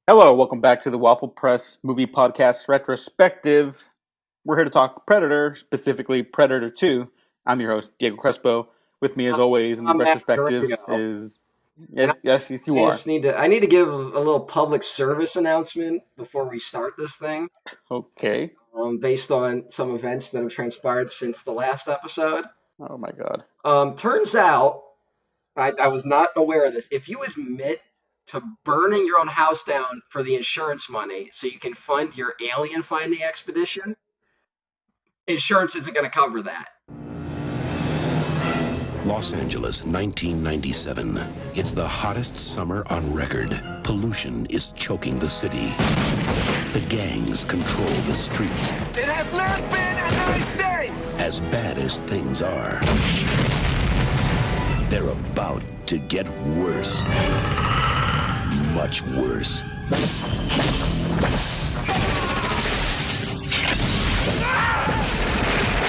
Hello, welcome back to the Waffle Press Movie Podcast Retrospective. We're here to talk Predator, specifically Predator 2. I'm your host, Diego Crespo. With me, as always, in the I'm Matt retrospectives Durango, is... and Yes, you I are. just need to give a little public service announcement before we start this thing, Okay. based on some events that have transpired since the last episode. Oh my god. Turns out, I was not aware of this. If you admit to burning your own house down for the insurance money so you can fund your alien finding expedition, insurance isn't going to cover that. Los Angeles, 1997. It's the hottest summer on record. Pollution is choking the city. The gangs control the streets. It has not been a nice day! As bad as things are, they're about to get worse. Much worse.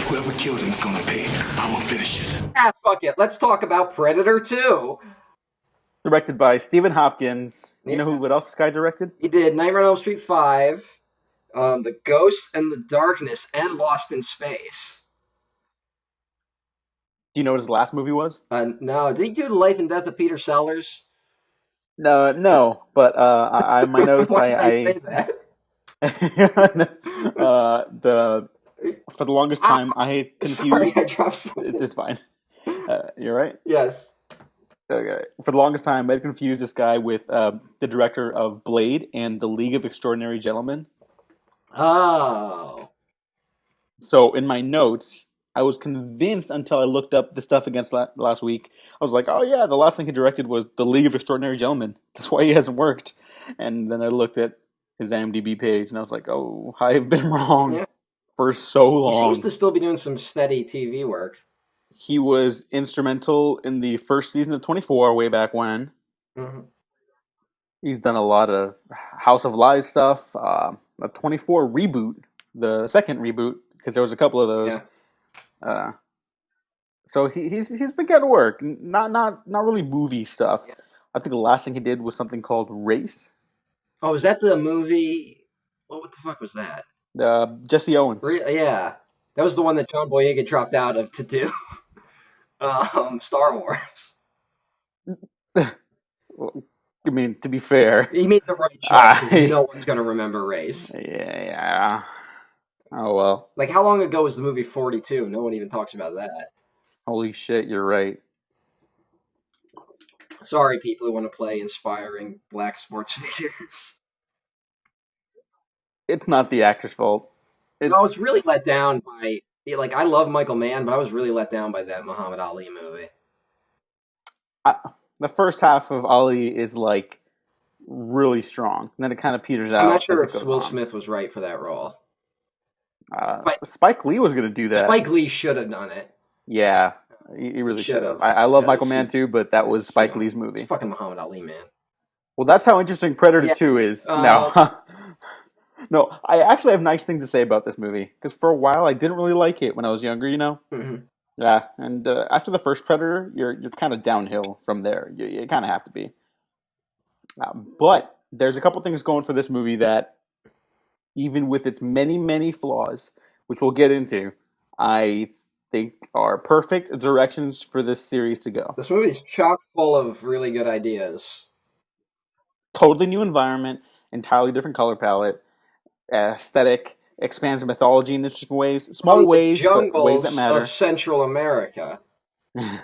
Whoever killed him is gonna pay. I'm gonna finish it. Ah, fuck it. Let's talk about Predator 2. Directed by Stephen Hopkins. You Yeah, know what else this guy directed? he did Nightmare on Elm Street 5, The Ghost and the Darkness, and Lost in Space. Do you know what his last movie was? No, did he do The Life and Death of Peter Sellers? No, but my notes, Why did I say that? the for the longest time I had Sorry, confused. I dropped something. It's fine. You're right. Yes. Okay. For the longest time, I'd confused this guy with the director of Blade and The League of Extraordinary Gentlemen. Oh. So in my notes, I was convinced until I looked up the stuff against last week. I was like, oh yeah, the last thing he directed was The League of Extraordinary Gentlemen. That's why he hasn't worked. And then I looked at his IMDb page, and I was like, oh, I've been wrong Yeah. for so He seems long. to still be doing some steady TV work. He was instrumental in the first season of 24 way back when. Hmm. He's done a lot of House of Lies stuff, a 24 reboot, the second reboot, because there was a couple of those. Yeah. Uh, so he's been getting work, not really movie stuff. Yeah. I think the last thing he did was something called Race. Oh, is that the movie? What the fuck was that? Jesse Owens. Yeah. That was the one that John Boyega dropped out of to do Star Wars. Well, I mean, to be fair, He made the right choice because I no one's going to remember Race. yeah. Oh well, Like, how long ago was the movie 42? No one even talks about that. holy shit, you're right. Sorry, people who want to play inspiring black sports figures. It's not the actor's fault. No, I was really It's let down by, yeah, like, I love Michael Mann, but I was really let down by that Muhammad Ali movie. I, the first half of Ali is like really strong. And then it kind of peters I'm not out as sure it if goes Will on. Smith was right for that role. But Spike Lee was going to do that. Spike Lee should have done it. Yeah, he really should Should have. have. I love Michael Because Mann too, but that was Spike Lee's it's movie. fucking Muhammad Ali, man. Well, that's how interesting Predator Yeah. 2 is. Um, No. No, I actually have nice things to say about this movie. Because for a while, I didn't really like it when I was younger, you know? mhm. Yeah, and after the first Predator, you're kind of downhill from there. You kind of have to be. But there's a couple things going for this movie that, even with its many flaws, which we'll get into, I think are perfect directions for this series to go. This movie is chock full of really good ideas. Totally new environment, entirely different color palette, aesthetic, expands mythology in interesting ways, small From the ways, but ways that jungles of matter. Central America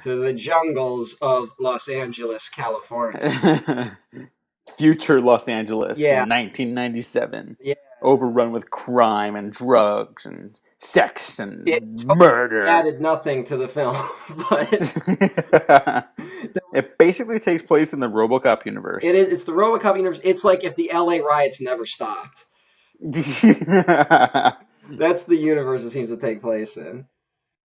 to the jungles of Los Angeles, California. Future Los Angeles Yeah, in 1997, yeah. overrun with crime and drugs and sex It and totally murder. added nothing to the film, but It basically takes place in the RoboCop universe. it's the RoboCop universe. It's like if the LA riots never stopped. That's the universe it seems to take place in.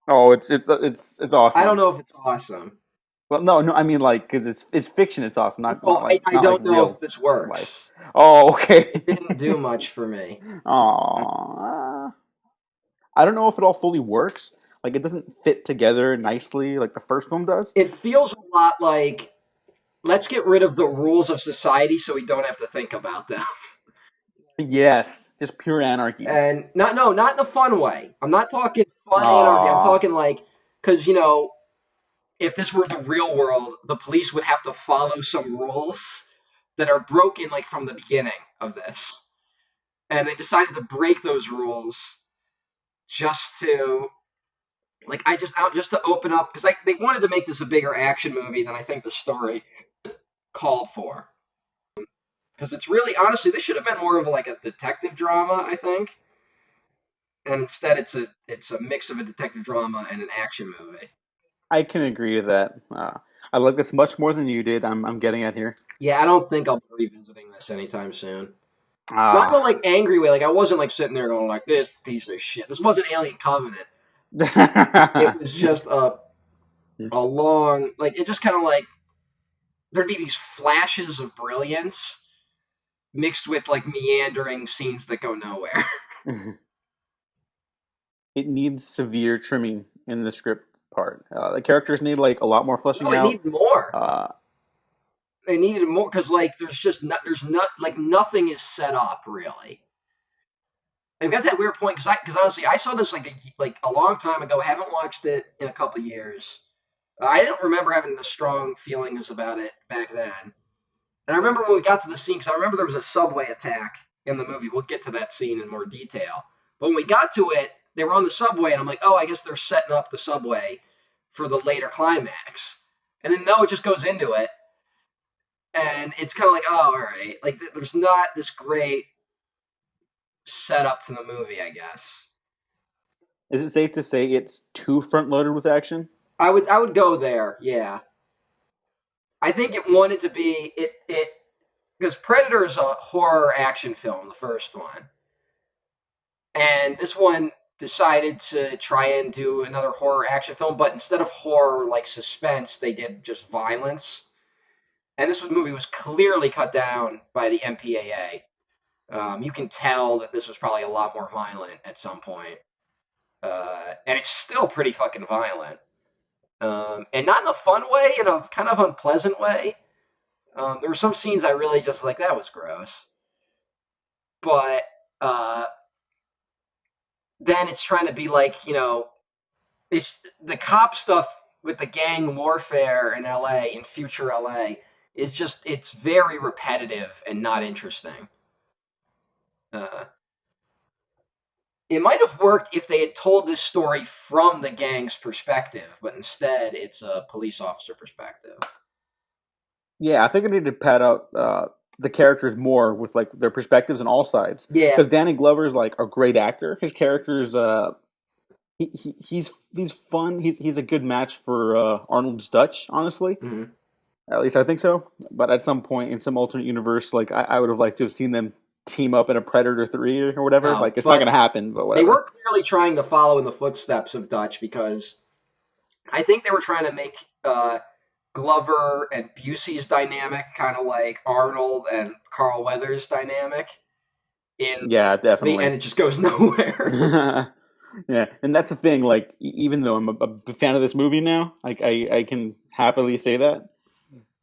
Oh, it's awesome. I don't know if it's awesome. Well, no, I mean like because it's fiction. It's awesome, Well, I not like don't know if real this life. works. Oh, okay. It didn't do much for me. Aw. I don't know if it all fully works. Like it doesn't fit together nicely like the first film does. It feels a lot like let's get rid of the rules of society so we don't have to think about them. Yes, just pure anarchy. And not in a fun way. I'm not talking fun anarchy. I'm Aww. talking like, because if this were the real world, the police would have to follow some rules that are broken like from the beginning of this, and they decided to break those rules just to just to open up because like they wanted to make this a bigger action movie than I think the story called for. Because it's really honestly, this should have been more of like a detective drama, I think, and instead it's a mix of a detective drama and an action movie. I can agree with that. I like this much more than you did. I'm getting at here. Yeah, I don't think I'll be revisiting this anytime soon. Not in a Ah. like angry way. Like I wasn't like sitting there going like this piece of shit. This wasn't Alien Covenant. It was just a long like it just kind of like there'd be these flashes of brilliance mixed with like meandering scenes that go nowhere. It needs severe trimming in the script part. The characters need like a lot more No, fleshing it out. needed more. Uh, They needed more because like there's not like nothing is set up really. I've got that weird point because honestly I saw this like a long time ago. Haven't watched it in a couple years. I don't remember having the strong feelings about it back then. And I remember when we got to the scene because I remember there was a subway attack in the movie. We'll get to that scene in more detail. But when we got to it, they were on the subway, and I'm like, oh, I guess they're setting up the subway for the later climax. And then no, it just goes into it, and it's kind of like, oh, all right. Like there's not this great setup to the movie, I guess. is it safe to say it's too front loaded with action? I would go there, yeah. I think it wanted to be it because Predator is a horror action film, the first one, and this one decided to try and do another horror action film, but instead of horror like suspense, they did just violence. And this movie was clearly cut down by the MPAA. You can tell that this was probably a lot more violent at some point. And it's still pretty fucking violent. And not in a fun way, in a kind of unpleasant way. There were some scenes I really just like, that was gross. But uh, then it's trying to be like, it's the cop stuff with the gang warfare in LA, in future LA, is just, it's very repetitive and not interesting. Uh, it might have worked if they had told this story from the gang's perspective, but instead it's a police officer perspective. Yeah, I think I need to pad out the characters more with like their perspectives on all sides. Yeah. Because Danny Glover's like a great actor. His character's he's fun. He's a good match for Arnold's Dutch. Honestly, Mm-hmm. at least I think so. But at some point in some alternate universe, like I would have liked to have seen them team up in a Predator 3 or whatever. Oh, Like it's not but gonna happen, but they whatever. were clearly trying to follow in the footsteps of Dutch because I think they were trying to make Glover and Busey's dynamic kind of like Arnold and Carl Weathers' dynamic in Yeah, the and definitely. it just goes nowhere. Yeah, and that's the thing. Like, even though I'm a big fan of this movie now, like I can happily say that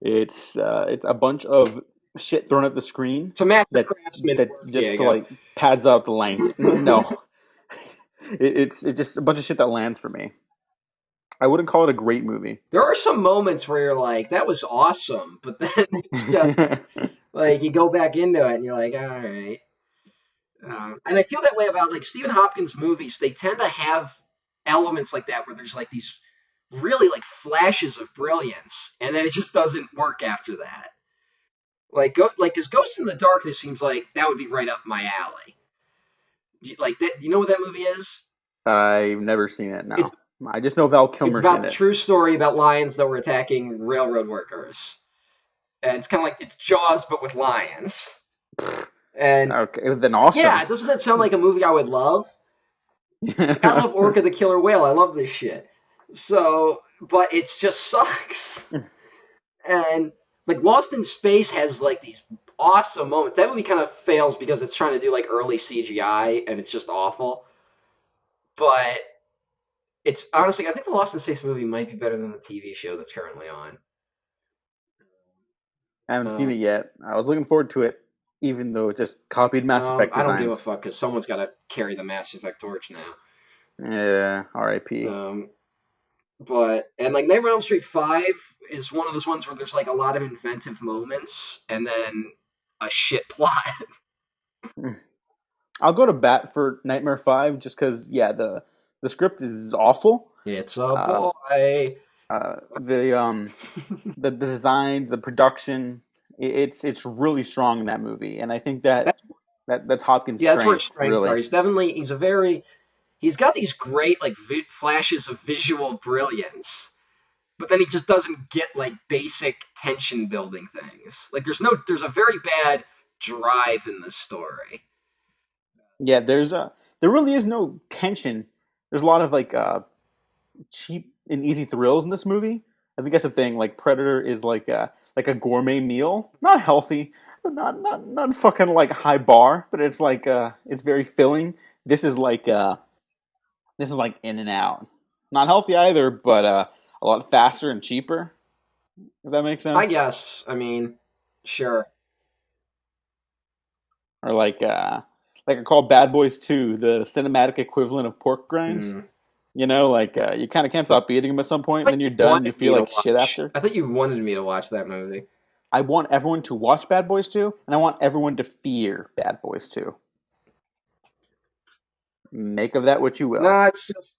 it's a bunch of shit thrown at the screen It's a master that craftsman that work. Yeah, just you to go. like pads out the length. No, it's just a bunch of shit that lands for me. I wouldn't call it a great movie. There are some moments where you're like, that was awesome, but then it's just like you go back into it and you're like, all right. And I feel that way about like Stephen Hopkins movies. They tend to have elements like that where there's like these really like flashes of brilliance, and then it just doesn't work after that. Like because Ghost in the Darkness seems like that would be right up my alley. Like that, do you know what that movie is? I've never seen it. It's No, I just know Val it's Kilmer's about in the it. true story about lions that were attacking railroad workers, and it's kind of like it's Jaws but with lions. And Okay, then yeah, awesome. doesn't that sound like a movie I would love? Like I love Orca the Killer Whale. I love this shit. So, but it's just sucks. And like Lost in Space has like these awesome moments. That movie kind of fails because it's trying to do like early CGI and it's just awful. But it's honestly, I think the Lost in Space movie might be better than the TV show that's currently on. I haven't seen Um, it yet. I was looking forward to it, even though it just copied Mass Effect I don't give a designs. fuck because someone's got to carry the Mass Effect torch now. Yeah, R.I.P. Um, and like Nightmare on Elm Street 5 is one of those ones where there's like a lot of inventive moments and then a shit plot. I'll go to bat for Nightmare 5 just because, yeah, the script is awful. It's a Uh, boy. the designs, the production, it's really strong in that movie, and I think that That's that's Hopkins' yeah, that's where his strength, strengths are. really. He's got these great like flashes of visual brilliance, but then he just doesn't get like basic tension building things. Like there's a very bad drive in this story. Yeah, there really is no tension. There's a lot of cheap and easy thrills in this movie. I think that's the thing. Like Predator is like a gourmet meal, not healthy, but not fucking like high bar, but it's very filling. This is this is like In and Out, not healthy either, but a lot faster and cheaper. If that makes I sense. guess. I mean, sure. Or like I call Bad Boys 2 the cinematic equivalent of pork grinds. Mm. You know, you kind of can't stop eating them at some point, and then you're done. You feel like shit after. I thought you wanted me to watch that movie. I want everyone to watch Bad Boys 2, and I want everyone to fear Bad Boys 2. Make of that what you will. Nah, it's just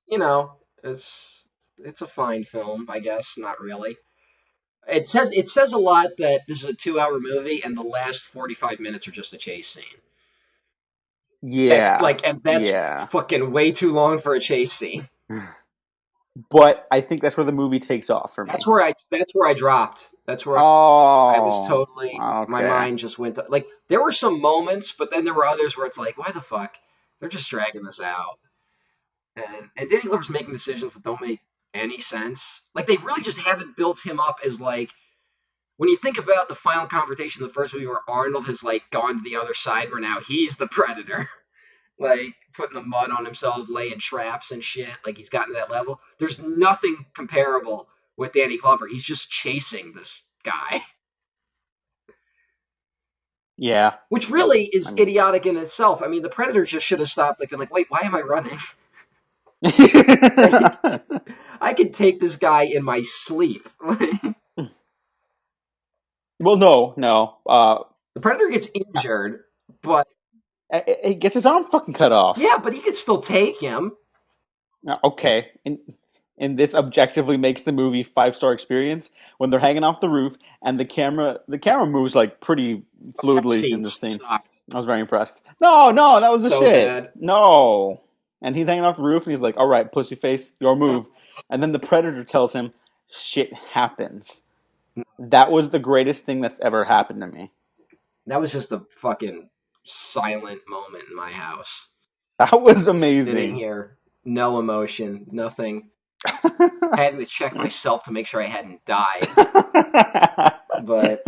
it's a fine film, I guess. Not really. It says a lot that this is a 2 hour movie and the last 45 minutes are just a chase scene. Yeah, And that's yeah. fucking way too long for a chase scene. But I think that's where the movie takes off for me. That's where I dropped. That's where I was Oh, totally my okay. mind just went like there were some moments, but then there were others where it's like, why the fuck? They're just dragging this out. And Danny Glover's making decisions that don't make any sense. Like they really just haven't built him up as like when you think about the final confrontation in the first movie where Arnold has like gone to the other side where now he's the predator. Like putting the mud on himself, laying traps and shit. Like he's gotten to that level. There's nothing comparable with Danny Glover. He's just chasing this guy, Yeah, which really I is mean. idiotic in itself. I mean, the Predator just should have stopped. Like, wait, why am I running? Like, I could take this guy in my sleep. The Well, no, no. Predator gets injured, but He gets his arm fucking cut off. yeah, but he could still take him. Okay, and this objectively makes the movie 5-star experience when they're hanging off the roof and the camera moves like pretty That fluidly scene in this scene. sucked I was very impressed. No, no, that was the so shit. bad. No, and he's hanging off the roof and he's like, "All right, pussy face, your move." And then the predator tells him, "Shit happens." That was the greatest thing that's ever happened to me. That was just a fucking silent moment in my house. That was Sitting amazing. here, no emotion, nothing. Having to check myself to make sure I hadn't died. But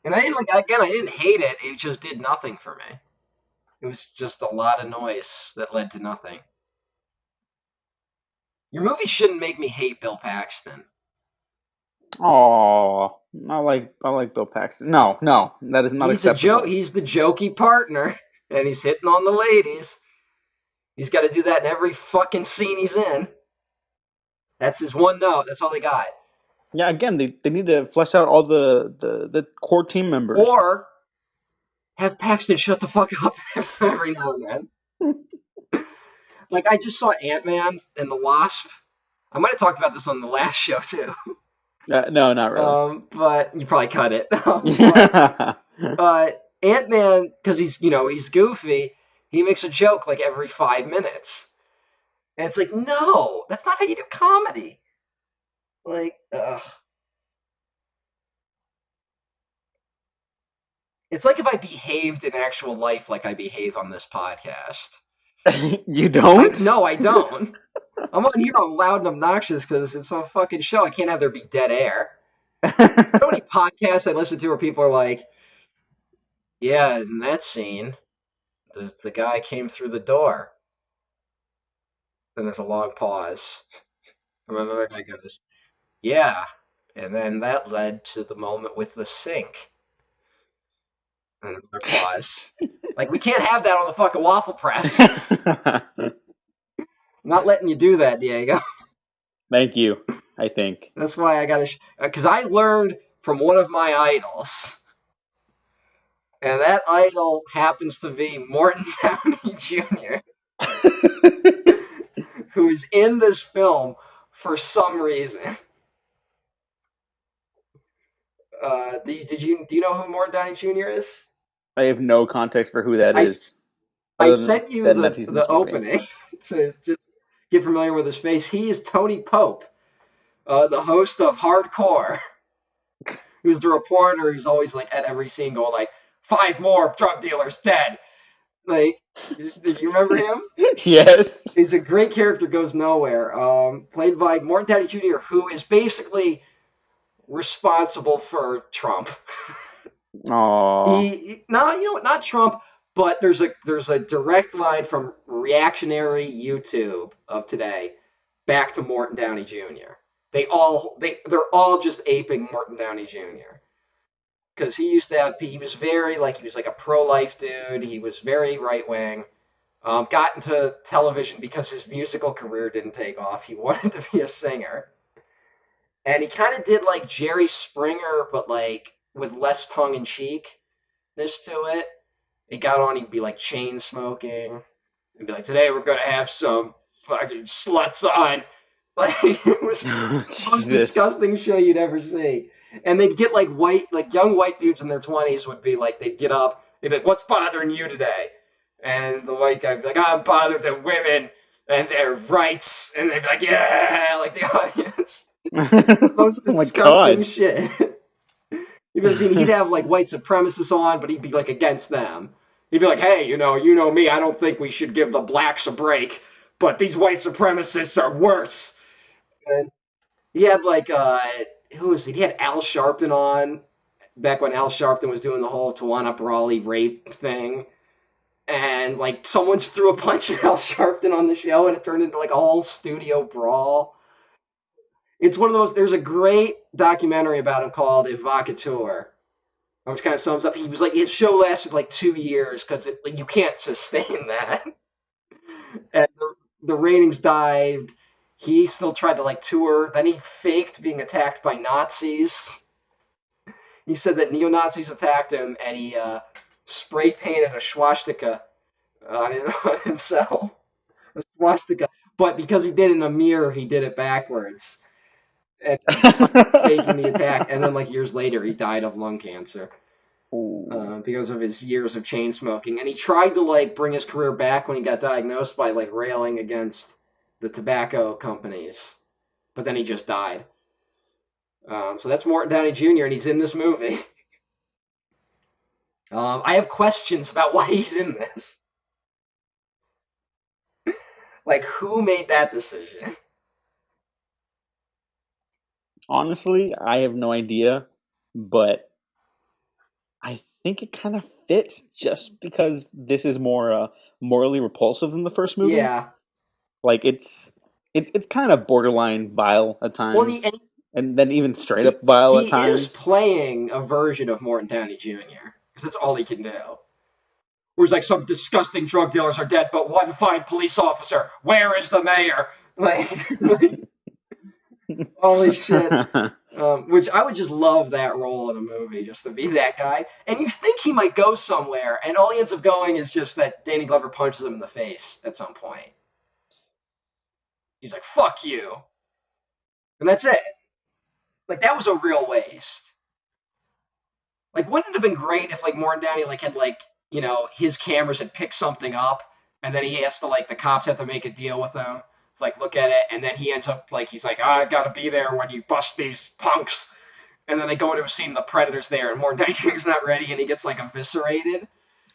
and I didn't I didn't hate it. It just did nothing for me. It was just a lot of noise that led to nothing. Your movie shouldn't make me hate Bill Paxton. Oh, I like Bill Paxton. No, no, that is not acceptable. He's the jokey partner, and he's hitting on the ladies. He's got to do that in every fucking scene he's in. That's his one note. That's all they got. Yeah, again, they need to flesh out all the core team members. Or have Paxton shut the fuck up every now and then. Like I just saw Ant Man and the Wasp. I might have talked about this on the last show too. No, not really. But you probably cut it. But Yeah. Ant Man, because he's goofy, he makes a joke like every 5 minutes, and it's like, no, that's not how you do comedy. Like, it's like if I behaved in actual life like I behave on this podcast. You don't? No, I don't. I'm on here. I'm loud and obnoxious because it's a fucking show. I can't have there be dead air. So many podcasts I listen to where people are like, "Yeah, in that scene, the guy came through the door." Then there's a long pause. And another guy goes, "Yeah." And then that led to the moment with the sink. Another pause. Like, we can't have that on the fucking waffle press. I'm not letting you do that, Diego. Thank you, I think. That's why I gotta, because I learned from one of my idols, and that idol happens to be Morton Downey Jr., who is in this film for some reason. Do you know who Morton Downey Jr. is? I have no context for who that I, is, I other sent you than that the he's in the this movie. opening to just get familiar with his face. He is Tony Pope, the host of Hardcore, who's the reporter who's always like at every scene going like 5 more drug dealers dead. Like, did you remember him? Yes. He's a great character, goes nowhere. Played by Morton Downey Jr., who is basically responsible for Trump. Aw. No, you know what? Not Trump, but there's a direct line from reactionary YouTube of today back to Morton Downey Jr. They're all just aping Morton Downey Jr. Because he was very like he was like a pro life dude. He was very right wing. Got into television because his musical career didn't take off. He wanted to be a singer, and he kind of did like Jerry Springer, but like with less tongue in cheekness to it. He got on, he'd be like chain smoking, and be like, "Today we're gonna have some fucking sluts on." Like, it was the most Jesus. disgusting show you'd ever see. And they'd get like young white dudes in their 20s would be like, they'd get up, they'd be like, "What's bothering you today?" And the white guy would be like, "I'm bothered that women and their rights," and they'd be like, "Yeah," like the audience. The Oh most my disgusting god. shit. You've ever seen? He'd have like white supremacists on, but he'd be like against them. He'd be like, "Hey, you know me. I don't think we should give the blacks a break, but these white supremacists are worse." And he had like who was it? He had Al Sharpton on back when Al Sharpton was doing the whole Tawana Brawley rape thing, and like someone just threw a punch at Al Sharpton on the show, and it turned into like a whole studio brawl. It's one of those. There's a great documentary about him called Evocateur, which kind of sums up. He was like his show lasted like 2 years because like, you can't sustain that, and the ratings dived. He still tried to like tour. Then he faked being attacked by Nazis. He said that neo Nazis attacked him, and he spray painted a swastika on himself. A swastika, but because he did it in a mirror, he did it backwards, and faking the attack. And then like years later, he died of lung cancer. Ooh. Because of his years of chain smoking. And he tried to like bring his career back when he got diagnosed by like railing against the tobacco companies, but then he just died. So that's Morton Downey Jr. and he's in this movie. I have questions about why he's in this. Like, who made that decision? Honestly, I have no idea, but I think it kind of fits just because this is more morally repulsive than the first movie. Yeah. Like it's kind of borderline vile at Well, times, and then even straight up vile at he is times. playing a version of Morton Downey Jr. because that's all he can do. Whereas like some disgusting drug dealers are dead, but one fine police officer. Where is the mayor? Like holy shit. Which I would just love that role in a movie, just to be that guy. And you think he might go somewhere, and all he ends up going is just that Danny Glover punches him in the face at some point. He's like, "Fuck you," and that's it. Like that was a real waste. Like, wouldn't it have been great if like Morton Downey like had like his cameras had picked something up, and then he has to like the cops have to make a deal with him, like look at it, and then he ends up like he's like, "I gotta be there when you bust these punks." And then they go into a scene, the Predator's there, and Morton Downey Jr.'s not ready, and he gets like eviscerated.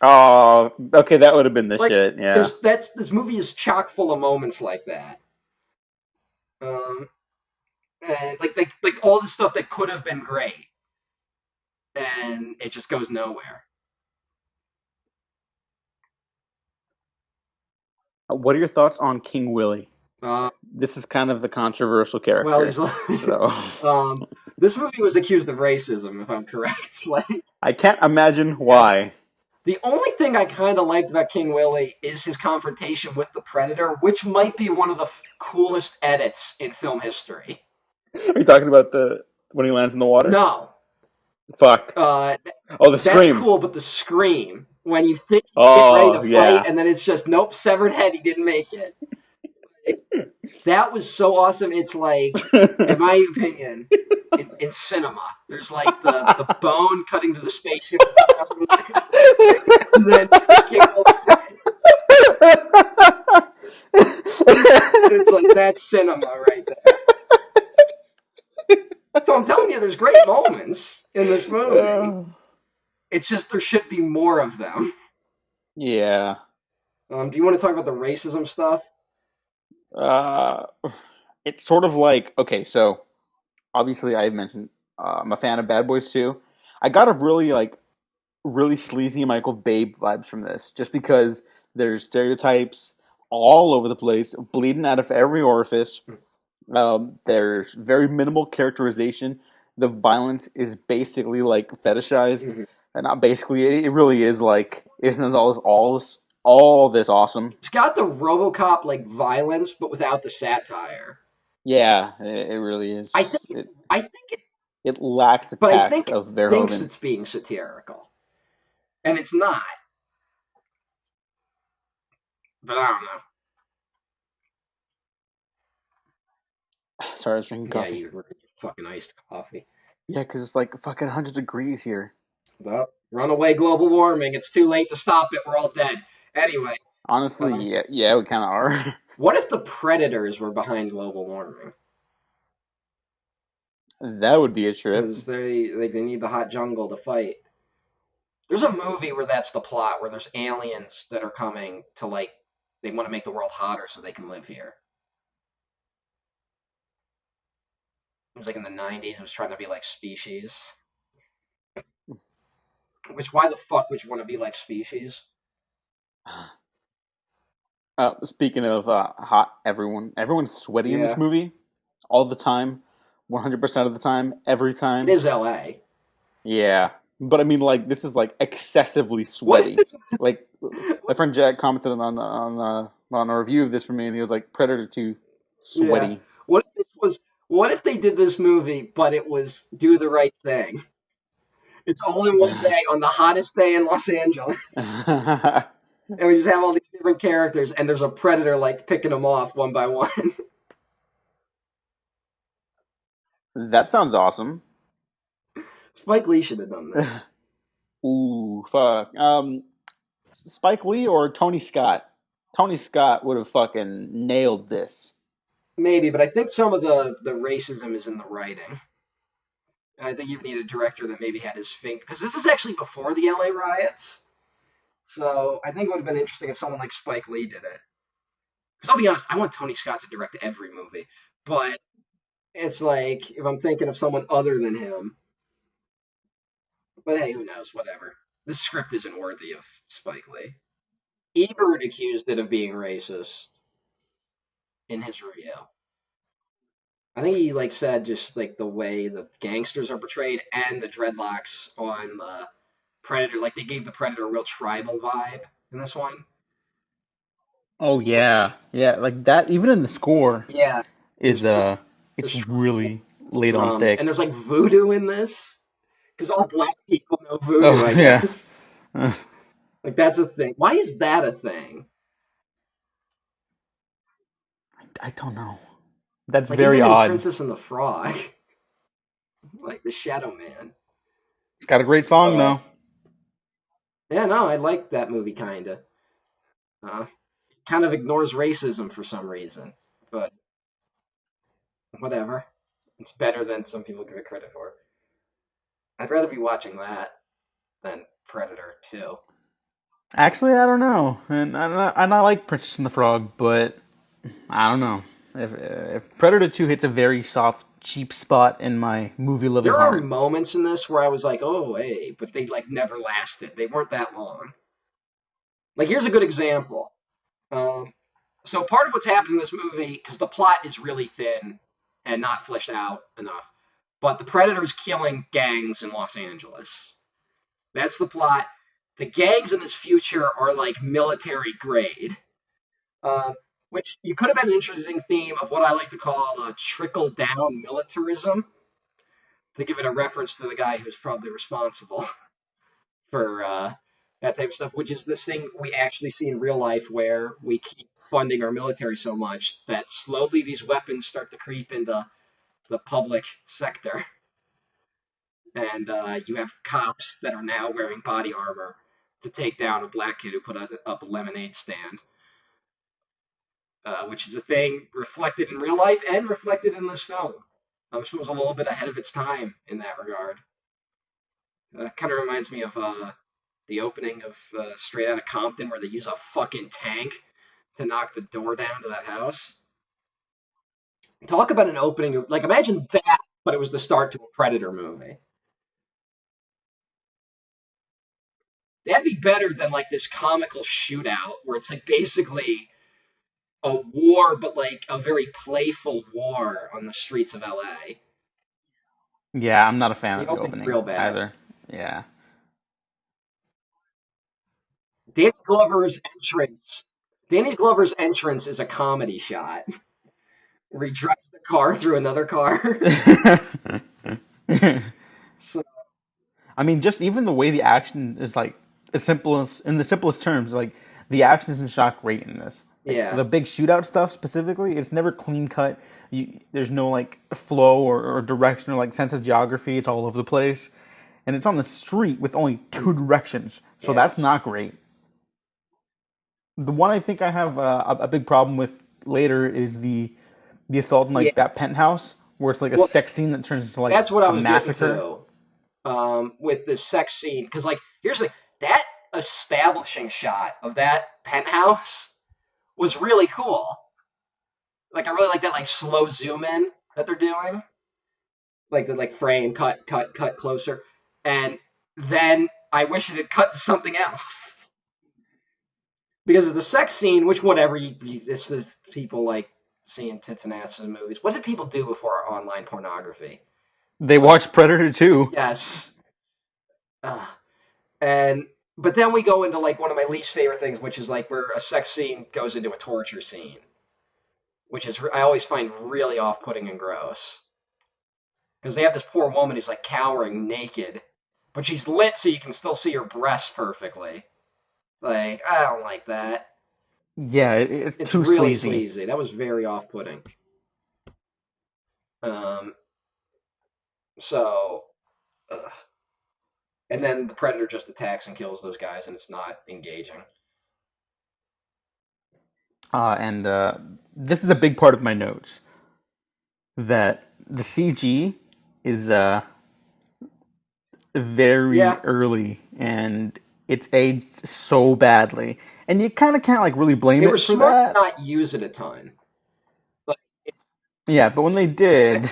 Oh, okay, that would have been the Like, shit. Yeah. this movie is chock full of moments like that. Um, and like all the stuff that could have been great, and it just goes nowhere. What are your thoughts on King Willie? Uh, This is kind of the controversial well, he's character. So, um, This movie was accused of racism, if I'm correct. Like, I can't imagine yeah. why. The only thing I kind of liked about King Willie is his confrontation with the Predator, which might be one of the coolest edits in film history. Are you talking about the when he lands in the water? No, Fuck. uh, Oh, the that's scream. cool, but the scream when you think he's getting ready to Oh fight, yeah. and then it's just nope, severed head, he didn't make it. That was so awesome. It's like, in my opinion, in cinema, there's like the bone cutting to the spaceship, and then King Willie's head. It's like that's cinema right there. So I'm telling you, there's great moments in this movie. It's just there should be more of them. Yeah. Do you want to talk about the racism stuff? Uh, it's sort of like okay, so obviously I mentioned I'm a fan of Bad Boys 2. I got a really sleazy Michael Bay vibes from this, just because there's stereotypes all over the place, bleeding out of every orifice. There's very minimal characterization. The violence is basically like fetishized, Mm-hmm. and not basically. It really is like, isn't it all this awesome? It's got the RoboCop like violence, but without the satire. Yeah, it really I think, is. I think it, It lacks the but I tact think it of thinks Verhoeven. it's being satirical, and it's not. But I don't know. Sorry, I was drinking Yeah, coffee. you fucking iced coffee. Yeah, because it's like fucking 100 degrees here. Well, runaway global warming. It's too late to stop it. We're all dead. Anyway, Honestly, um, yeah, we kind of are. what if the predators were behind global warming? That would be a trip. Because they need the hot jungle to fight. There's a movie where that's the plot, where there's aliens that are coming to like they want to make the world hotter so they can live here. It was like in the 90s. It was trying to be like Species. Which why the fuck would you want to be like Species? Speaking of hot, everyone's sweaty in this Yeah, movie all the time, 100% of the time, every it time. is L.A. Yeah, but I mean, like this is like excessively What if sweaty. Like my friend Jack commented on a review of this for me, and he was like, "Predator 2, Yeah. sweaty." What if this was? What if they did this movie, but it was Do the Right Thing? It's all in one day on the hottest day in Los Angeles, and we just have all these different characters, and there's a predator like picking them off one by one. That sounds awesome. Spike Lee should have done this. Ooh, fuck. Spike Lee or Tony Scott? Tony Scott would have fucking nailed this. Maybe, but I think some of the racism is in the writing. And I think you need a director that maybe had his finger, because this is actually before the LA riots. So I think it would have been interesting if someone like Spike Lee did it. Because I'll be honest, I want Tony Scott to direct every movie, but it's like if I'm thinking of someone other than him. But hey, who knows? Whatever. This script isn't worthy of Spike Lee. Ebert accused it of being racist in his review. I think he like said just like the way the gangsters are portrayed and the dreadlocks on the Predator, like they gave the Predator a real tribal vibe in this one. Oh yeah, yeah, like that. Even in the score, Yeah, is there's it's tribal really laid on drums and thick. there's like voodoo in this because all black people know voodoo, Oh I yeah, guess. Like that's a thing. Why is that a thing? I don't know. That's Like very even in odd. Princess and the Frog, like the Shadow Man. It's got a great song Uh, though. yeah, no, I like that movie kinda. Uh, kind of ignores racism for some reason, but whatever. It's better than some people give it credit for. I'd rather be watching that than Predator 2. Actually, I don't know, and I like Princess and the Frog, but I don't know if Predator 2 hits a very soft, cheap spot in my movie loving There are heart. moments in this where I was like, oh, hey, but they like never lasted. They weren't that long. Like, here's a good example. Um, so part of what's happening in this movie, because the plot is really thin and not fleshed out enough, but the Predator's killing gangs in Los Angeles. That's the plot. The gangs in this future are like military grade, uh, which you could have had an interesting theme of what I like to call a trickle down militarism, to give it a reference to the guy who's probably responsible for that type of stuff, which is this thing we actually see in real life where we keep funding our military so much that slowly these weapons start to creep into the public sector. And you have cops that are now wearing body armor to take down a black kid who put up a lemonade stand, which is a thing reflected in real life and reflected in this film. This film was a little bit ahead of its time in that regard. Kind of reminds me of the opening of Straight Outta Compton, where they use a fucking tank to knock the door down to that house. Talk about an opening, like imagine that, but it was the start to a Predator movie. That'd be better than like this comical shootout where it's like basically a war, but like a very playful war on the streets of LA. Yeah, I'm not a fan The of the opening's opening real bad. either. Yeah. Danny Glover's entrance. Danny Glover's entrance is a comedy shot where he drives the car through another car. So I mean, just even the way the action is like the simplest in the simplest terms, like the action isn't shot great in this. Like yeah, the big shootout stuff specifically, it's never clean cut. There's no like flow or direction or like sense of geography. It's all over the place, and it's on the street with only two directions, so yeah, that's not great. The one I think I have a big problem with later is the assault in yeah. like that penthouse where it's like a Well, sex scene that turns into like that's what I a was getting massacre. to with this sex scene. Because, like, here's the thing, that establishing shot of that penthouse was really cool. Like, I really like that, like, slow zoom in that they're doing. Like, the, like, frame, cut closer. And then I wish it had cut to something else. Because it's the sex scene, which, whatever, it's this people, like, seeing tits and asses in movies. What did people do before online pornography? They Like, watched Predator 2. yes. Uh, and but then we go into like one of my least favorite things, which is like where a sex scene goes into a torture scene, which is I always find really off-putting and gross because they have this poor woman who's like cowering naked, but she's lit so you can still see her breasts perfectly. Like I don't like that. Yeah, it's It's too really sleazy. sleazy. That was very off-putting. Um, so, ugh. And then the predator just attacks and kills those guys, and it's not engaging. And this is a big part of my notes that the CG is very Yeah, early and it's aged so badly. And you kind of can't like really blame they were it for smart to that. not use it a ton. Like it's Yeah, but when they did,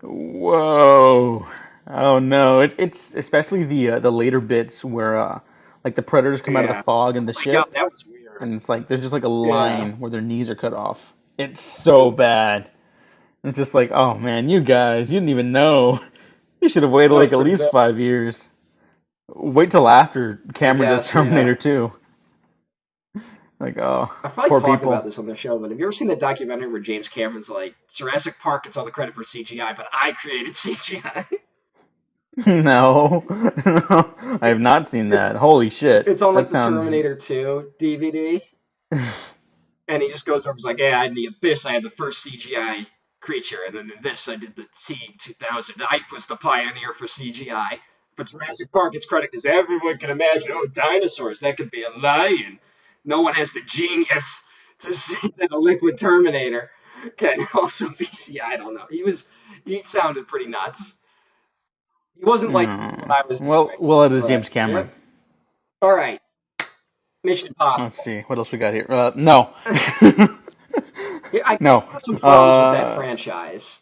whoa. Oh no, it's especially the later bits where like the predators come out of the yeah. fog in Oh the my god, ship that was weird. and it's like there's just like a Yeah. line where their knees are cut off. It's so bad. It's just like, oh man, you guys, you didn't even know. You should have waited That was like at pretty least bad. 5 years. Wait till after I Cameron does guess, yeah. Terminator 2. Like, oh, I've probably poor talked about people. this on the show, but have you ever seen that documentary where James Cameron's like, Jurassic Park gets all the credit for CGI, but I created CGI? No, no, I have not seen that. Holy shit, It's on like that the sounds. Terminator 2 DVD. And he just goes over, he's like, yeah, in the Abyss, I had the first CGI creature, and then in this, I did the C-2000. I was the pioneer for CGI. But Jurassic Park gets credit because everyone can imagine, oh, dinosaurs, that could be a lion. No one has the genius to see that a liquid Terminator can also be. Yeah, I don't know. He sounded pretty nuts. He wasn't like what Oh. I was Well, doing, well, it is but James Cameron. yep. All right, Mission Let's Impossible. see what else we got here. No, Yeah, I no. got some problems with that Uh, franchise.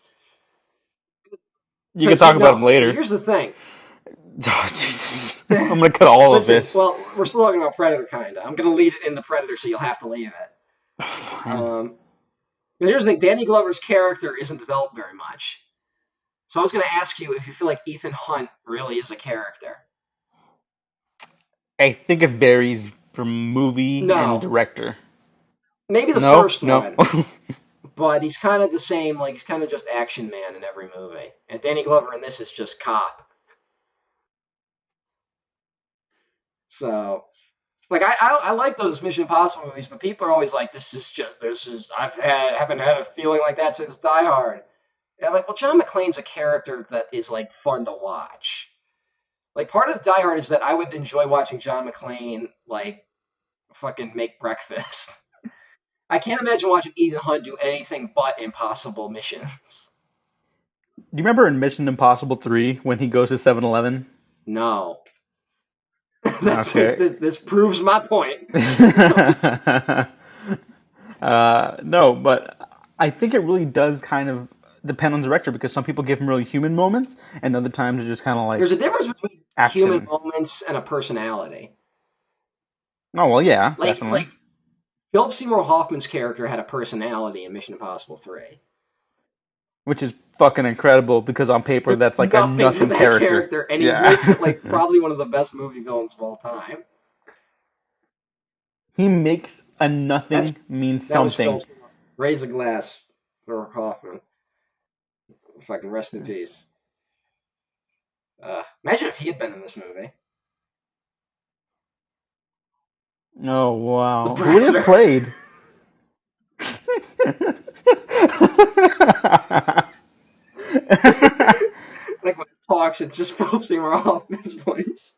you can Because talk about him no, later. here's the thing. Oh Jesus, I'm gonna cut all of Listen, this. well, we're still talking about Predator, kinda. I'm gonna lead it into Predator, so you'll have to leave it. Fine. Um, here's the thing: Danny Glover's character isn't developed very much. So I was going to ask you if you feel like Ethan Hunt really is a character. I think it varies from movie and No, director. maybe the No, first no. one, but he's kind of the same. Like he's kind of just action man in every movie, and Danny Glover in this is just cop. So like I like those Mission Impossible movies, but people are always like, this is haven't had a feeling like that since Die Hard. And I'm like, well, John McClane's a character that is like fun to watch. Like part of Die Hard is that I would enjoy watching John McClane like fucking make breakfast. I can't imagine watching Ethan Hunt do anything but impossible missions. Do you remember in Mission Impossible 3 when he goes to 7-Eleven? No, that's Okay. this proves my point. No, but I think it really does kind of depend on the director because some people give him really human moments, and other times it's just kind of There's like a difference between human action. moments and a personality. Oh well, yeah, Like definitely. Philip Seymour Hoffman's character had a personality in Mission Impossible 3. Which is fucking incredible because on paper There's that's like a nothing to nothing that character. character, and he Yeah. makes it like probably one of the best movie villains of all time. He makes a That's nothing mean that was Philip something. Seymour. Raise a glass for Hoffman. Fucking rest in peace. Imagine if he had been in this movie. Oh The wow. Who would he have Predator. played? Like when it talks, it's just Philip Seymour Hoffman's voice.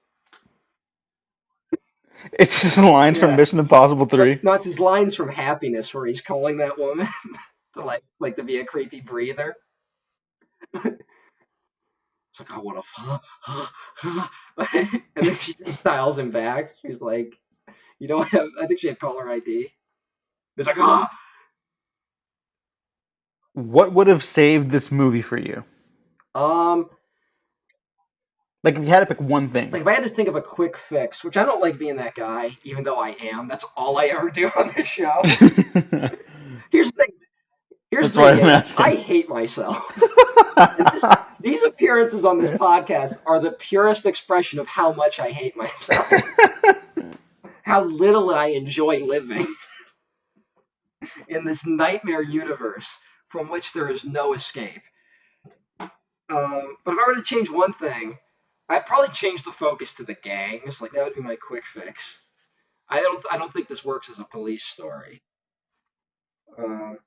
It's just lines from Yeah. Mission Impossible No, 3. no, it's his lines from Happiness where he's calling that woman to like to be a creepy breather. It's like I want to, and then she just dials him back. She's like, you don't have. I think she had caller ID. It's like, What would have saved this movie for you? um, Like if you had to pick one thing. like if I had to think of a quick fix, which I don't like being that guy, even though I am. That's all I ever do on this show. That's Here's the thing. Here's the why thing, I'm Dave. asking. I hate myself. And these appearances on this podcast are the purest expression of how much I hate myself, how little I enjoy living in this nightmare universe from which there is no escape. But if I were to change one thing, I'd probably change the focus to the gangs. Like that would be my quick fix. I don't think this works as a police story. Um,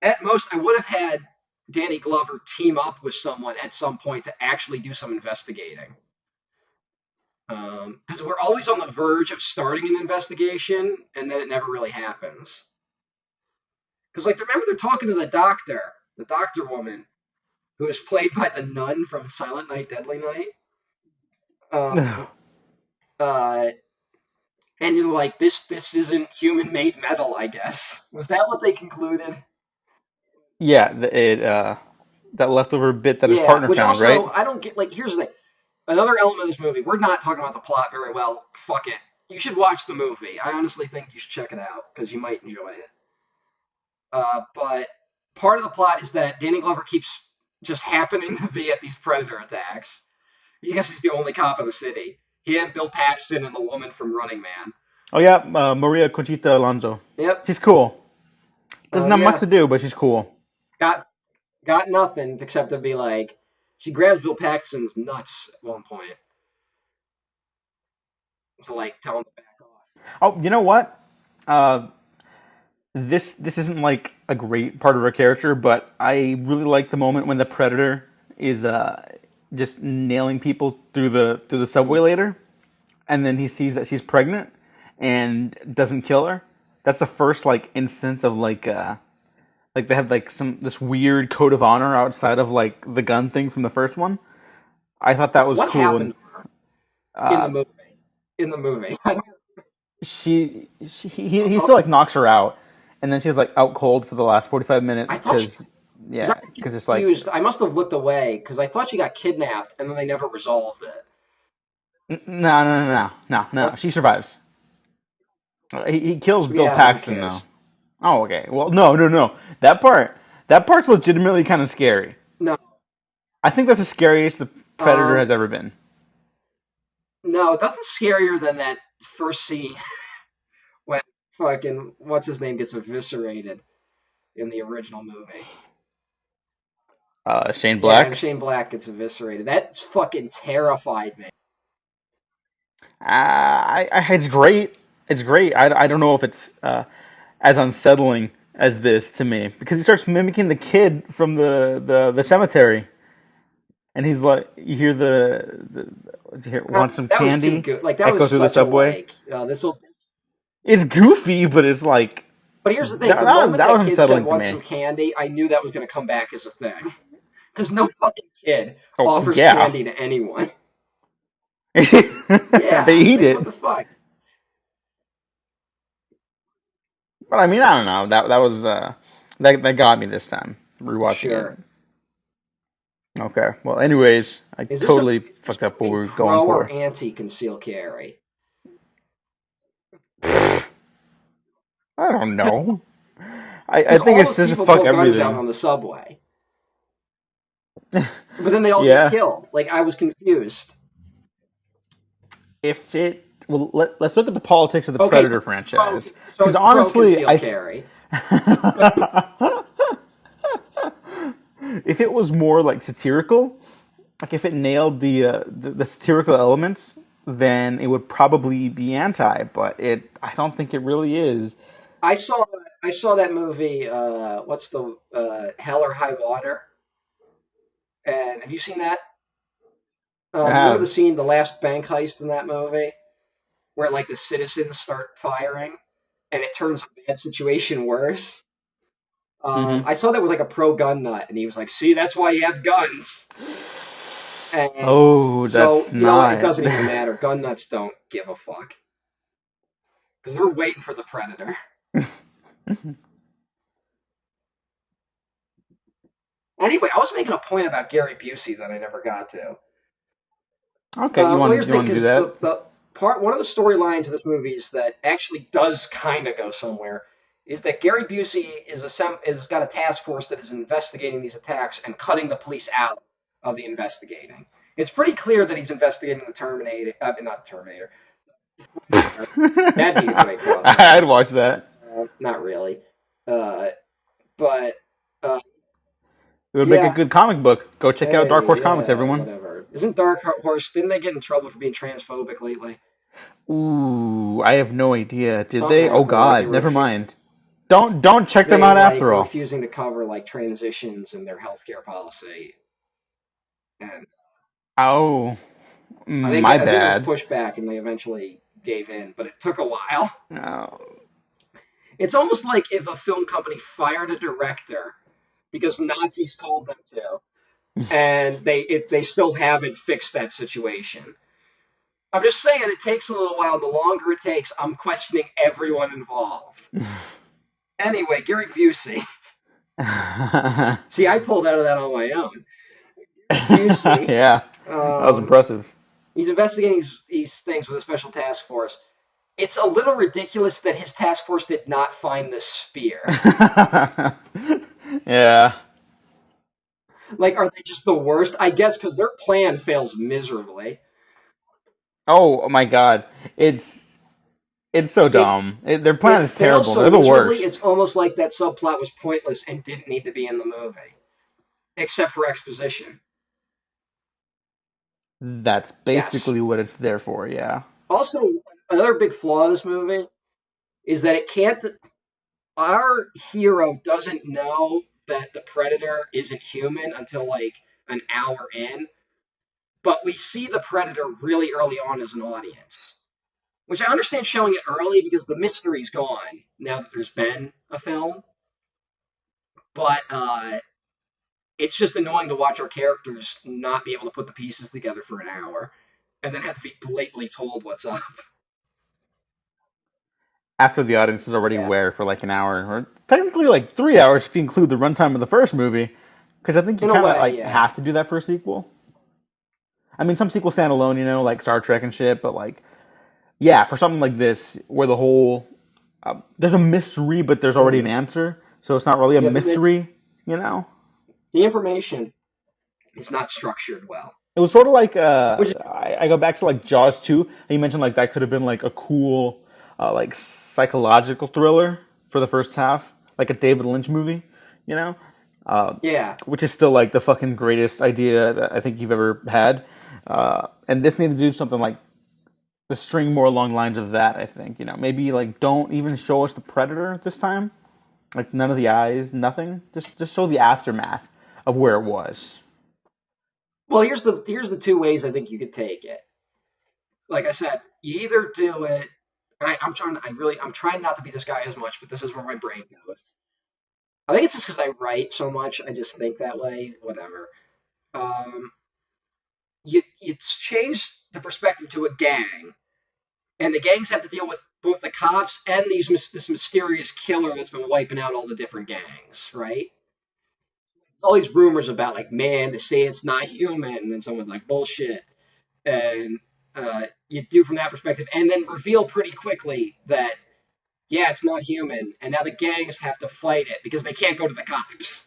at most, I would have had Danny Glover team up with someone at some point to actually do some investigating. Because we're always on the verge of starting an investigation, and then it never really happens. Because, like, remember they're talking to the doctor woman, who is played by the nun from Silent Night, Deadly Night. Um, uh, and you're like, this isn't human made metal, I guess. Was that what they concluded? Yeah, it that leftover bit that his Yeah, partner which found, also right? I don't get. Like, here's the thing. Another element of this movie. We're not talking about the plot very well. Fuck it. You should watch the movie. I honestly think you should check it out because you might enjoy it. But part of the plot is that Danny Glover keeps just happening to be at these predator attacks. I guess he's the only cop in the city. He and Bill Paxton and the woman from Running Man. Oh yeah, Maria Conchita Alonso. Yep. She's cool. Doesn't have much Yeah. to do, but she's cool. Got got nothing except to be like she grabs Bill Paxton's nuts at one point to like tell him to back off. Oh, you know what? Uh, this isn't like a great part of her character, but I really like the moment when the predator is just nailing people through the subway later, and then he sees that she's pregnant and doesn't kill her. That's the first like instance of like they have like some this weird code of honor outside of like the gun thing from the first one. I thought that was What cool, and happened in the movie? In the movie, he still like knocks her out, and then she's like out cold for the last 45 minutes I thought she because because yeah, I'm because it's like confused. I must have looked away because I thought she got kidnapped and then they never resolved it. no. She survives. He kills Bill Yeah, but who Paxton though. cares? Oh okay. Well, no. That part's legitimately kind of scary. No. I think that's the scariest the Predator Um, has ever been. no, nothing scarier than that first scene when fucking what's his name gets eviscerated in the original movie. Shane Yeah, and Black. Shane Black gets eviscerated. That fucking terrified me. It's great. It's great. I don't know if it's as unsettling as this to me because he starts mimicking the kid from the cemetery, and he's like, you hear you hear, want some That was too candy? good. Like that Echo was through the such a subway. like this will. It's goofy, but it's like But here's the thing: the moment that that was kid said unsettling to "want some me. candy," I knew that was going to come back as a thing. Because no fucking kid Oh offers yeah, candy to anyone. they Yeah, eat like what it. the fuck? But I mean, I don't know. That was that got me this time rewatching it. Sure. Okay. Well, anyways, I totally Is this fucked up what we movie were going pro or for. anti conceal carry? I don't know. I Because think all it's those just people fuck pull guns out everything. on the subway, but then they all get Yeah. killed. Like I was confused. If it well, let's look at the politics of the Okay, Predator franchise. so Because it's pro honestly, conceal I carry. if it was more like satirical, like if it nailed the satirical elements, then it would probably be anti. But I don't think it really is. I saw I saw that movie. What's the Hell or High Water? And have you seen that? I You remember the have. scene, the last bank heist in that movie, where like the citizens start firing, and it turns a bad situation worse. Hmm. I saw that with like a pro gun nut, and he was like, "See, that's why you have guns." And Oh, so that's you know what? It not. doesn't even matter. Gun nuts don't give a fuck because they're waiting for the predator. Anyway, I was making a point about Gary Busey that I never got to. Okay, Well, here's the you thing, want to do because that? the part one of the storylines of this movie is that actually does kind of go somewhere. Is that Gary Busey is got a task force that is investigating these attacks and cutting the police out of the investigating. It's pretty clear that he's investigating the Terminator, not the Terminator. That'd be a great I'd crossover. watch that. Not really, uh, but uh, It would make a yeah. good comic book. Go check out Dark Hey, Horse Comics, yeah, everyone. whatever. Isn't Dark Horse? Didn't they get in trouble for being transphobic lately? Ooh, I have no idea. Did Something they? Oh happened, like God, never mind. Don't check them they out like after were all. refusing to cover like transitions in their healthcare policy, and Oh, my I think it was bad. pushed back, and they eventually gave in, but it took a while. Oh. It's almost like if a film company fired a director because Nazis told them to, and they still haven't fixed that situation. I'm just saying it takes a little while. The longer it takes, I'm questioning everyone involved. Anyway, Gary Busey. See, I pulled out of that on my own. Busey. Yeah, that was Um, impressive. he's investigating these things with a special task force. It's a little ridiculous that his task force did not find the spear. Yeah. Like, are they just the worst? I guess because their plan fails miserably. Oh my God, it's so It dumb. Their plan it is fails terrible. so They're the miserably. It's worst. almost like that subplot was pointless and didn't need to be in the movie, except for exposition. That's Yes. basically what it's there for. Yeah. Also, another big flaw of this movie is that it can't. Our hero doesn't know that the predator isn't human until like an hour in, but we see the predator really early on as an audience. Which I understand showing it early because the mystery's gone now that there's been a film. But it's just annoying to watch our characters not be able to put the pieces together for an hour and then have to be blatantly told what's up. After the audience is already Yeah, aware for like an hour, or technically like 3 hours if you include the runtime of the first movie, because I think you in a kind of way, like yeah. have to do that for a sequel. I mean, some sequels stand alone, like Star Trek and shit, but like, yeah, for something like this where the whole there's a mystery, but there's already an Mm-hmm. answer, so it's not really a Yeah, mystery, you know. the information It's not structured well. It was sort of like Which is, I go back to like Jaws 2. And you mentioned like that could have been like a cool like psychological thriller for the first half, like a David Lynch movie, you know, yeah. which is still like the fucking greatest idea that I think you've ever had. And this needed to do something like the string more along the lines of that. I think maybe like don't even show us the predator this time, like none of the eyes, nothing. Just show the aftermath of where it was. Well, here's the two ways I think you could take it. Like I said, you either do it. I'm trying not to be this guy as much, but this is where my brain goes. I think it's just because I write so much. I just think that way. Whatever. Um, you change the perspective to a gang, and the gangs have to deal with both the cops and this mysterious killer that's been wiping out all the different gangs, right? All these rumors about like, man, they say it's not human, and then someone's like, bullshit, and you do from that perspective, and then reveal pretty quickly that yeah, it's not human, and now the gangs have to fight it because they can't go to the cops.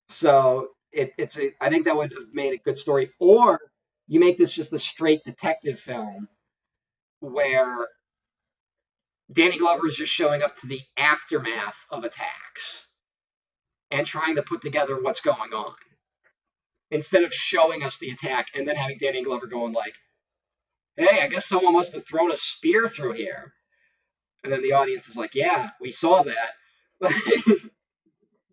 So I think that would have made a good story. Or you make this just a straight detective film where Danny Glover is just showing up to the aftermath of attacks and trying to put together what's going on instead of showing us the attack and then having Danny Glover going like, "Hey, I guess someone must have thrown a spear through here," and then the audience is like, "Yeah, we saw that."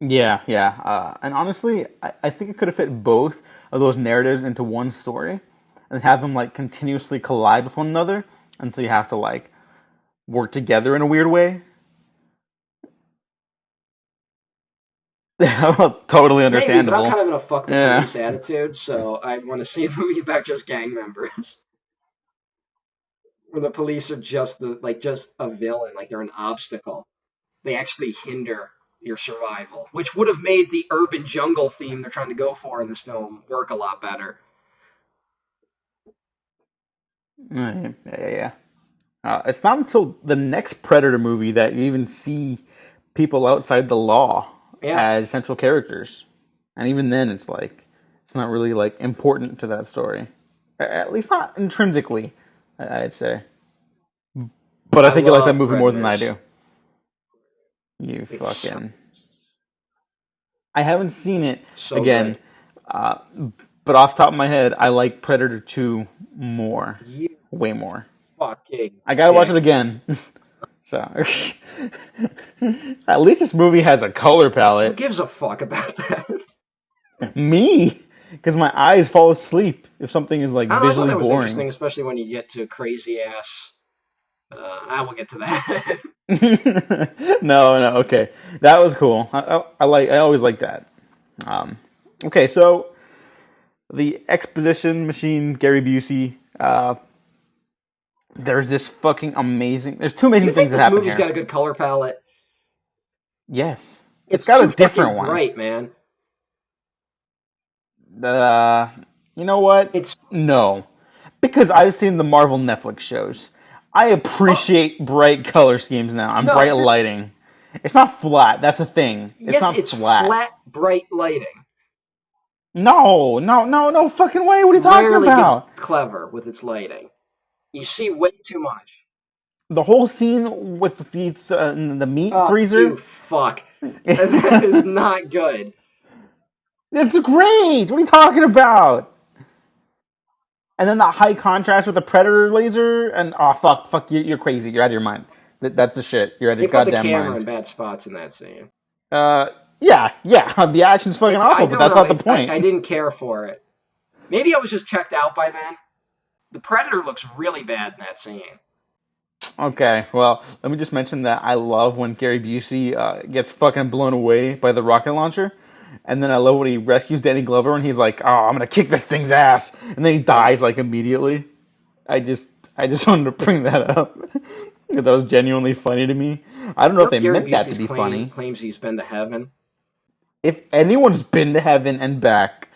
Yeah, yeah. And honestly, I think it could have fit both of those narratives into one story and have them like continuously collide with one another until you have to like work together in a weird way. Totally Maybe, but I'm understandable. kind of in a fuck the Yeah. police attitude, so I want to see a movie about just gang members. Where the police are just a villain, like they're an obstacle. They actually hinder your survival, which would have made the urban jungle theme they're trying to go for in this film work a lot better. Yeah, yeah, yeah. It's not until the next Predator movie that you even see people outside the law Yeah. as central characters, and even then, it's not really like important to that story, at least not intrinsically. I'd say, but I I think you like that love movie more than I Predators. do. You It's fucking. I haven't seen it so again, good. uh, but off the top of my head, I like Predator 2 more, You way more. fucking I gotta watch it dick. again. So at least this movie has a color Who palette. gives a fuck about that? Me, because my eyes fall asleep if something is like I don't know. I thought visually that was boring. interesting, especially when you get to crazy ass. I will get to that. No, okay, that was cool. I always like that. Um, okay, so the exposition machine, Gary Busey. There's this fucking amazing. There's two Do you amazing things think that this happen movie's here. got a good color palette? Yes, it's It's got a too fucking different one. bright, man. Uh, you know what? It's No, because I've seen the Marvel Netflix shows. I oh appreciate bright color schemes now and no, bright lighting. It's not flat. That's the thing. It's yes, not it's flat. flat, bright lighting. No fucking way. What are you talking Rarely gets about? clever with its lighting. You see way too much. The whole scene with the meat Oh, you freezer. fuck. That is not good. It's great. What are you talking about? And then the high contrast with the predator laser, and oh fuck, you're crazy. You're out of your mind. That's the shit. You're out of They your put the goddamn camera in mind. bad spots in that scene. Uh, yeah. The action's fucking I awful, but don't that's know. not the I point. didn't care for it. Maybe I was just checked out by then. The Predator looks really bad in that scene. Okay, well, let me just mention that I love when Gary Busey gets fucking blown away by the rocket launcher, and then I love when he rescues Danny Glover and he's like, "Oh, I'm gonna kick this thing's ass," and then he Yeah. dies like immediately. I just, I just wanted to bring that up. That was genuinely funny to me. I don't know You if know they Gary meant that to Busey's be funny. claims he's been to heaven? If anyone's been to heaven and back,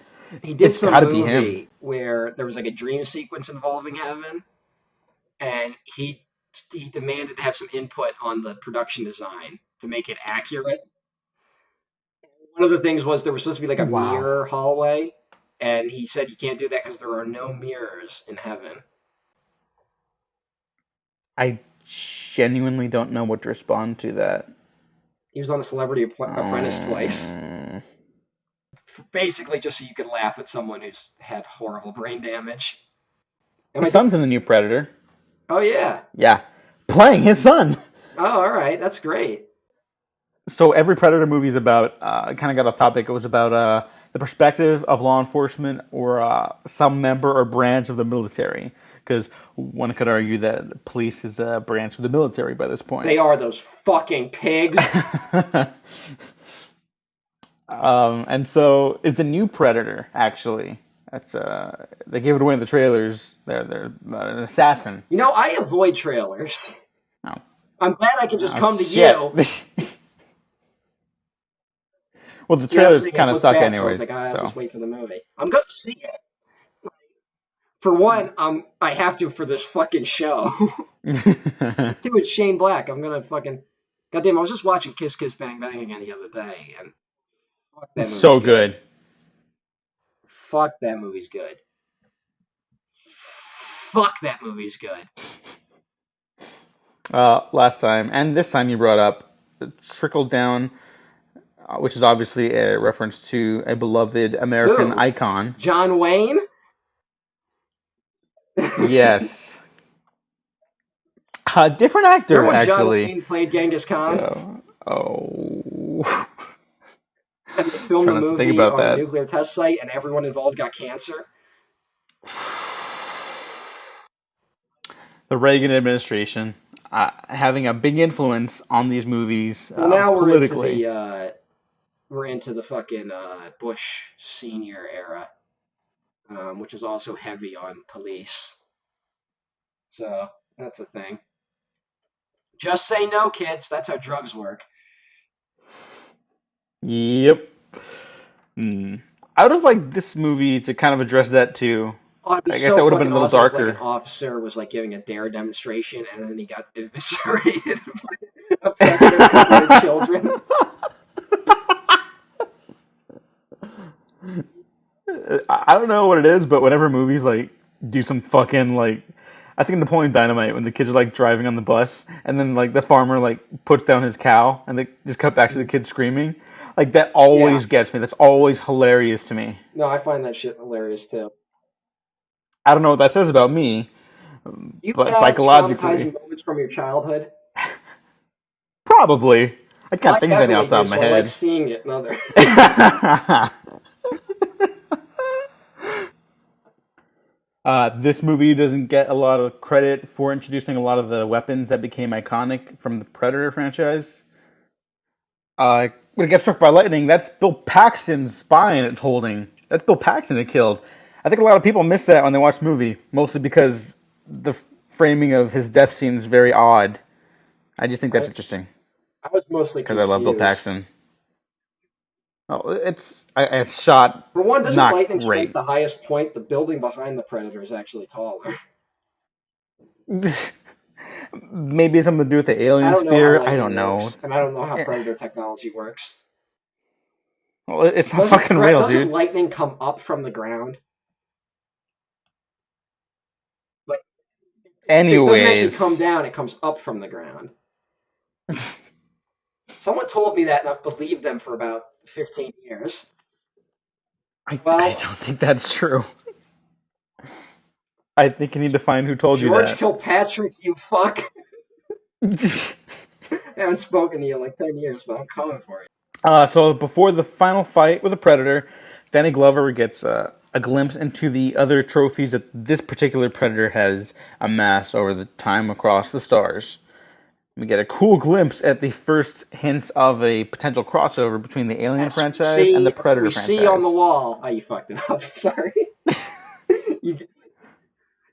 He did it's some got to be him. movie where there was like a dream sequence involving heaven, and he demanded to have some input on the production design to make it accurate. One of the things was there was supposed to be like a Wow. mirror hallway, and he said you can't do that because there are no mirrors in heaven. I genuinely don't know what to respond to that. He was on a Celebrity Apprentice twice. Um, Basically, just so you could laugh at someone who's had horrible brain damage. Am I his done? son's in the new Predator. Oh, yeah. Yeah, playing his son. Oh, all right. That's great. So every Predator movie is about. Kind of got off topic. It was about the perspective of law enforcement or some member or branch of the military. Because one could argue that police is a branch of the military by this point. They are those fucking pigs. And so is the new Predator actually? That's they gave it away in the trailers. They're an assassin. You know, I avoid trailers. Oh, I'm glad I can just come to shit. you. Well, the Yeah, trailers everything kind of looked suck bad, so I was anyways. like, I'll So just wait for the movie. I'm going to see it. For one, I have to for this fucking show. Two, it's Shane Black. I'm gonna fucking. Goddamn, I was just watching Kiss Kiss Bang Bang again the other day, and fuck that movie's so good. good. Fuck that movie's good. Fuck that movie's good. Last time and this time you brought up Trickle Down, which is obviously a reference to a beloved American Who? icon. John Wayne? Yes. Different actor, Remember when John actually. Wayne played Genghis Khan? So, oh. And they filmed Try the not to think movie about on a that. nuclear test site, and everyone involved got cancer? The Reagan administration having a big influence on these movies Well, now politically. we're into the fucking Bush senior era, which is also heavy on police. So that's a thing. Just say no, kids. That's how drugs work. Yep. I would have liked this movie to kind of address that too. Oh, it'd be I guess so that would have been fucking a little awesome if like an darker. officer was like giving a dare demonstration and then he got eviscerated by a predator with their children. I don't know what it is, but whenever movies like do some fucking like, I think Napoleon Dynamite when the kids are like driving on the bus and then like the farmer like puts down his cow and they just cut back to the kids screaming, like that Yeah. always gets me. That's always hilarious to me. No, I find that shit hilarious too. I don't know what that says about me, You but have psychologically, traumatizing moments from your childhood. probably. I can't I think of any off definitely the top do, of my so I like head. seeing it in other. This movie doesn't get a lot of credit for introducing a lot of the weapons that became iconic from the Predator franchise. When it gets struck by lightning, that's Bill Paxton's spine it's holding. That's Bill Paxton that killed. I think a lot of people miss that when they watch the movie, mostly because the framing of his death seems very odd. I just think that's I, interesting I was mostly because I love Bill confused. Paxton. Oh, it's shot For one, doesn't not lightning strike great. the highest point? The building behind the Predator is actually taller. Maybe something to do with the I alien don't know how spear. I lightning don't know. works, and I don't know how Predator technology works. Well, it's not fucking real, Doesn't dude. lightning come up from the ground? Like it doesn't actually come Anyways, down; it comes up from the ground. Someone told me that, and I've believed them for about 15 years. I Well, don't think that's true. I think you need to find who told you George that. Kilpatrick, you fuck. I haven't spoken to you in like 10 years, but I'm coming for you. So before the final fight with the Predator, Danny Glover gets a glimpse into the other trophies that this particular Predator has amassed over the time across the stars. We get a cool glimpse at the first hints of a potential crossover between the Alien Yes, franchise and the Predator we see on the franchise. wall. Oh, you fucked it up. Sorry. you,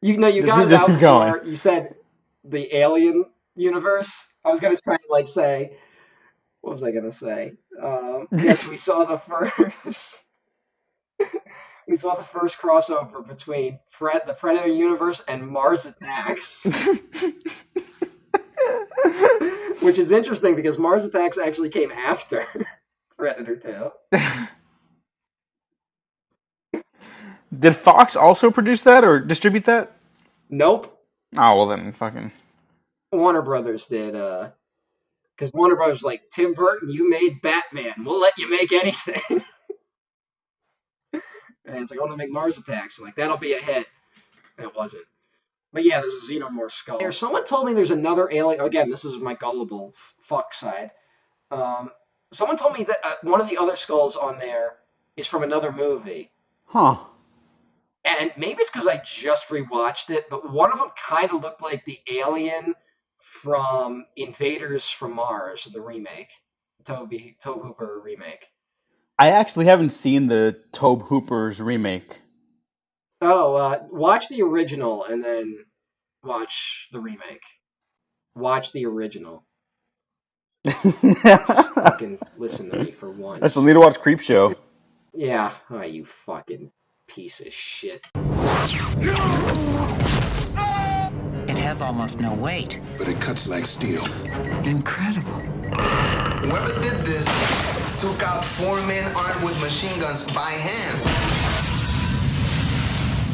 you got it Just out keep going. before you said the Alien universe. I was gonna try and like say, what was I gonna say? Yes, we saw the first. We saw the first crossover between the Predator universe and Mars Attacks, which is interesting because Mars Attacks actually came after Predator 2. Did Fox also produce that or distribute that? Nope. Oh, well then, fucking. Warner Brothers did. Because Warner Brothers was like, Tim Burton, you made Batman. We'll let you make anything. And it's like, I want to make Mars Attacks. Like, that'll be a hit. And it wasn't. But yeah, there's a Xenomorph skull. Someone told me there's another alien. Again, this is my gullible fuck side. Someone told me that one of the other skulls on there is from another movie. Huh. And maybe it's because I just rewatched it, but one of them kind of looked like the alien from Invaders from Mars, the remake. Tobe Hooper remake. I actually haven't seen the Tobe Hooper's remake. Oh, watch the original and then watch the remake. Watch the original. Fucking listen to me for once. I still need to watch Creepshow. Yeah, oh, you fucking piece of shit. It has almost no weight. But it cuts like steel. Incredible. Whoever did this took out 4 men armed with machine guns by hand.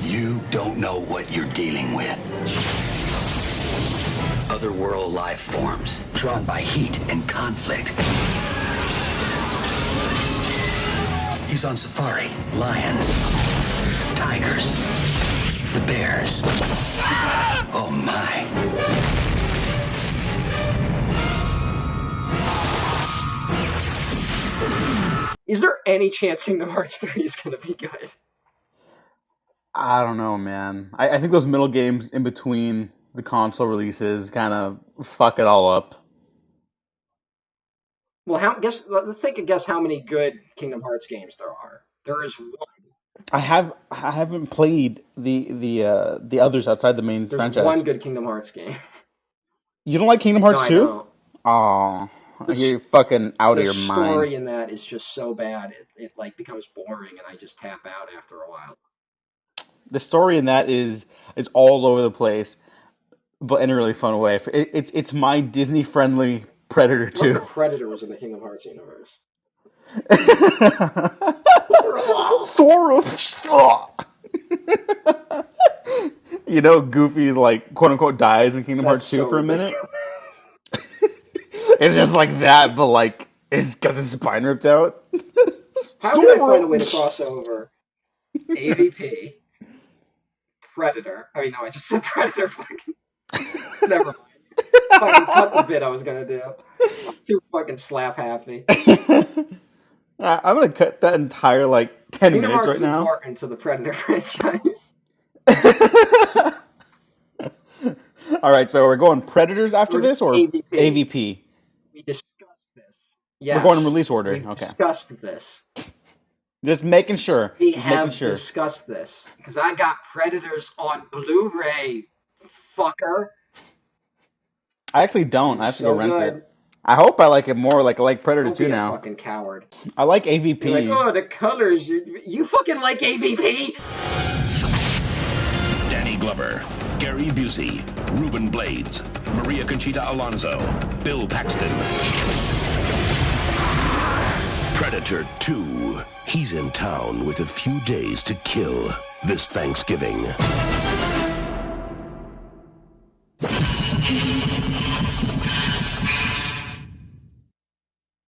You don't know what you're dealing with. Otherworld life forms, drawn by heat and conflict. He's on safari. Lions, tigers, the bears. Oh my. Is there any chance Kingdom Hearts 3 is going to be good? I don't know, man. I think those middle games in between the console releases kind of fuck it all up. Well, let's take a guess how many good Kingdom Hearts games there are. There is one. I haven't played the others outside the main There's franchise. one good Kingdom Hearts game. You don't like Kingdom Hearts 2? No, Oh, you're fucking out of your the mind. story in that is just so bad, it like becomes boring, and I just tap out after a while. The story in that is all over the place, but in a really fun way. It's my Disney friendly Predator What 2. if Predator was in the Kingdom Hearts universe? You know, Goofy like quote unquote dies in Kingdom Hearts 2 so for a minute. It's just like that, but like it's got his spine ripped out. How can I find a way to cross over AVP, Predator? I mean, no, I just said Predator. Never mind. Fucking cut the bit I was gonna do. I'm too fucking slap happy. I'm gonna cut that entire like 10 Kingdom minutes Hearts right now. is important to the Predator franchise. All right, so we're going Predators after this or AVP? We discussed this. Yes. We're going in release order. We've Okay. discussed this. Just making sure. We Just have making sure. discussed this. Because I got Predators on Blu-ray, fucker. I actually don't. I have to go rent good. it. I hope I like it more like I like Predator Don't 2 be now. a fucking coward. I like AVP. You're like, oh, the colors. You fucking like AVP? Danny Glover, Gary Busey, Ruben Blades, Maria Conchita Alonso, Bill Paxton. Predator 2. He's in town with a few days to kill this Thanksgiving.